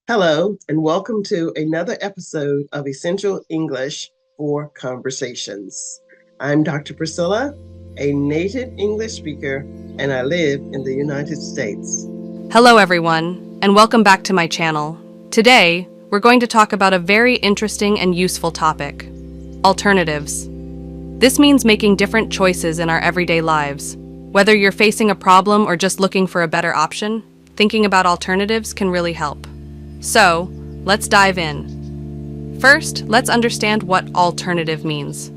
Hello, and welcome to another episode of Essential English for Conversations. I'm Dr. Priscilla, a native English speaker, and I live in the United States. Hello everyone, and welcome back to my channel. Today, we're going to talk about a very interesting and useful topic: alternatives. This means making different choices in our everyday lives. Whether you're facing a problem or just looking for a better option, thinking about alternatives can really help. So, let's dive in. First, let's understand what alternative means.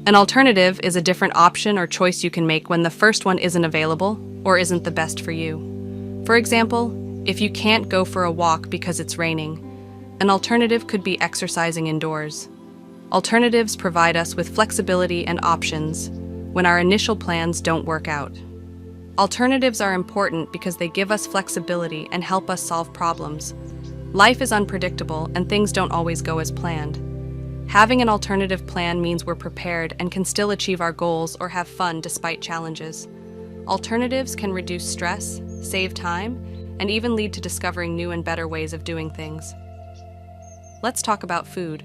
An alternative is a different option or choice you can make when the first one isn't available or isn't the best for you. For example, if you can't go for a walk because it's raining, an alternative could be exercising indoors. Alternatives provide us with flexibility and options when our initial plans don't work out. Alternatives are important because they give us flexibility and help us solve problems. Life is unpredictable and things don't always go as planned. Having an alternative plan means we're prepared and can still achieve our goals or have fun despite challenges. Alternatives can reduce stress, save time, and even lead to discovering new and better ways of doing things. Let's talk about food.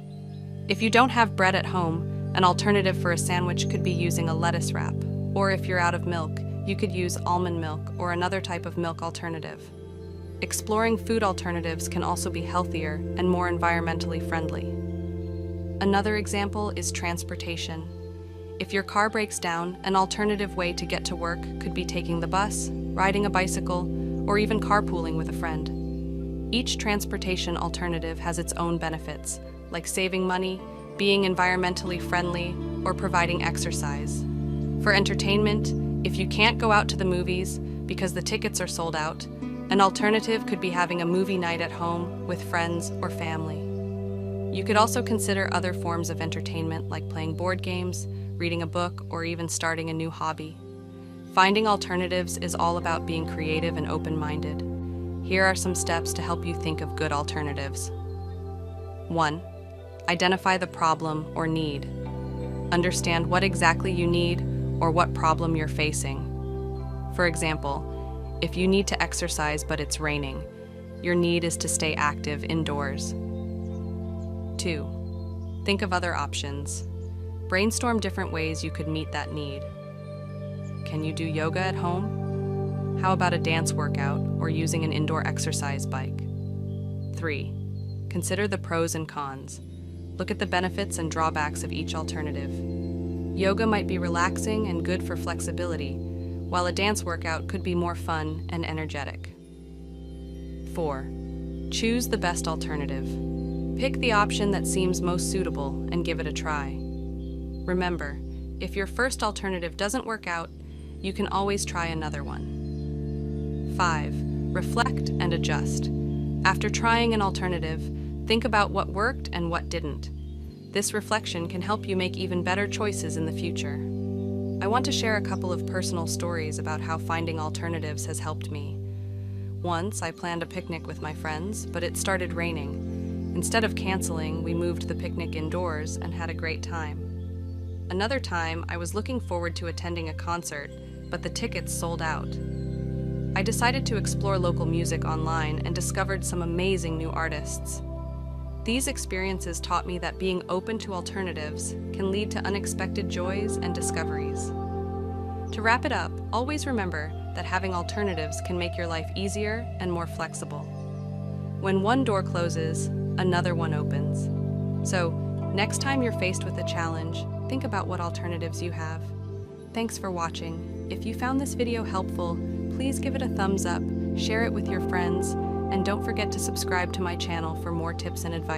If you don't have bread at home, an alternative for a sandwich could be using a lettuce wrap. Or if you're out of milk, you could use almond milk or another type of milk alternative. Exploring food alternatives can also be healthier and more environmentally friendly. Another example is transportation. If your car breaks down, an alternative way to get to work could be taking the bus, riding a bicycle, or even carpooling with a friend. Each transportation alternative has its own benefits, like saving money, being environmentally friendly, or providing exercise. For entertainment, if you can't go out to the movies because the tickets are sold out, an alternative could be having a movie night at home with friends or family. You could also consider other forms of entertainment like playing board games, reading a book, or even starting a new hobby. Finding alternatives is all about being creative and open-minded. Here are some steps to help you think of good alternatives. 1. Identify the problem or need. Understand what exactly you need or what problem you're facing. For example, if you need to exercise but it's raining, your need is to stay active indoors. 2. Think of other options. Brainstorm different ways you could meet that need. Can you do yoga at home? How about a dance workout or using an indoor exercise bike? 3. Consider the pros and cons. Look at the benefits and drawbacks of each alternative. Yoga might be relaxing and good for flexibility, while a dance workout could be more fun and energetic. 4. Choose the best alternative. Pick the option that seems most suitable and give it a try. Remember, if your first alternative doesn't work out, you can always try another one. 5. Reflect and adjust. After trying an alternative, think about what worked and what didn't. This reflection can help you make even better choices in the future. I want to share a couple of personal stories about how finding alternatives has helped me. Once, I planned a picnic with my friends, but it started raining. Instead of canceling, we moved the picnic indoors and had a great time. Another time, I was looking forward to attending a concert, but the tickets sold out. I decided to explore local music online and discovered some amazing new artists. These experiences taught me that being open to alternatives can lead to unexpected joys and discoveries. To wrap it up, always remember that having alternatives can make your life easier and more flexible. When one door closes, another one opens. So, next time you're faced with a challenge, think about what alternatives you have. Thanks for watching. If you found this video helpful, please give it a thumbs up, share it with your friends, and don't forget to subscribe to my channel for more tips and advice.